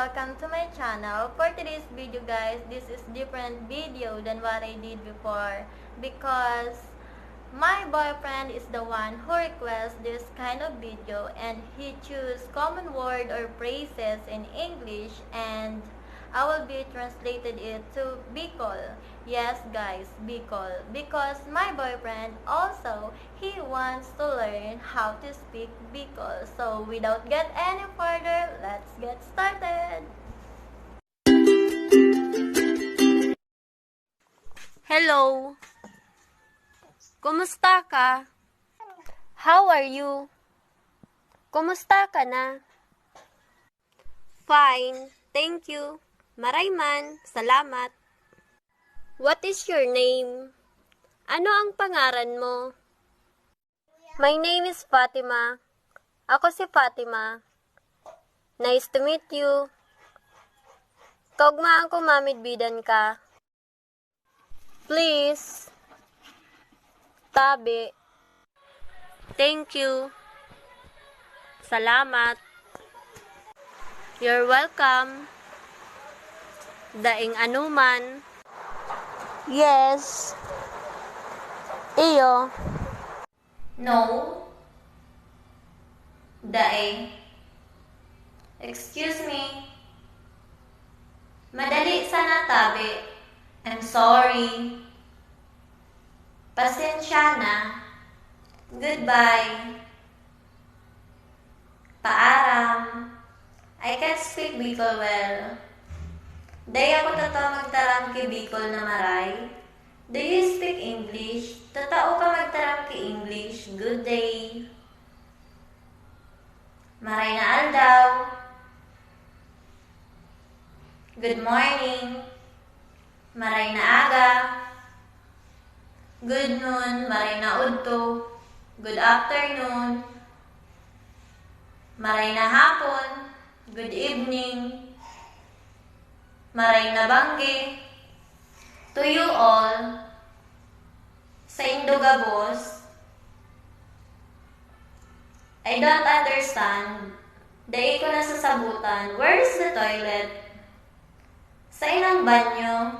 welcome to my channel. For today's video guys, this is different video than what I did before because my boyfriend is the one who requests this kind of video and he choose common word or phrases in English and I will be translated it to Bicol. Yes guys, Bicol. Because my boyfriend also, he wants to learn how to speak Bicol. So without get any further, let's get started. Hello. Kumusta ka? How are you? Kumusta ka na? Fine, thank you. Maray man, salamat. What is your name? Ano ang pangaran mo? My name is Fatima. Ako si Fatima. Nice to meet you. Kaugmaan ko mamidbidan ka. Please. Tabi. Thank you. Salamat. You're welcome. Daing anuman. Yes. Iyo. No. Daing. Excuse me. Madali sana tabi. I'm sorry. Pasensya na. Goodbye. Paaram. I can't speak Bicol well. Day ako magtaram ki Bicol na Maray. Do you speak English? Tatao ka magtaram ki English. Good day. Maray na aldaw. Good morning. Maray na aga. Good noon. Maray na udto. Good afternoon. Maray na hapon. Good evening. Maray na bangge. To you all, sa Indogabos, I don't understand. Dahil ko nasasabutan, where is the toilet? Sain ang banyo?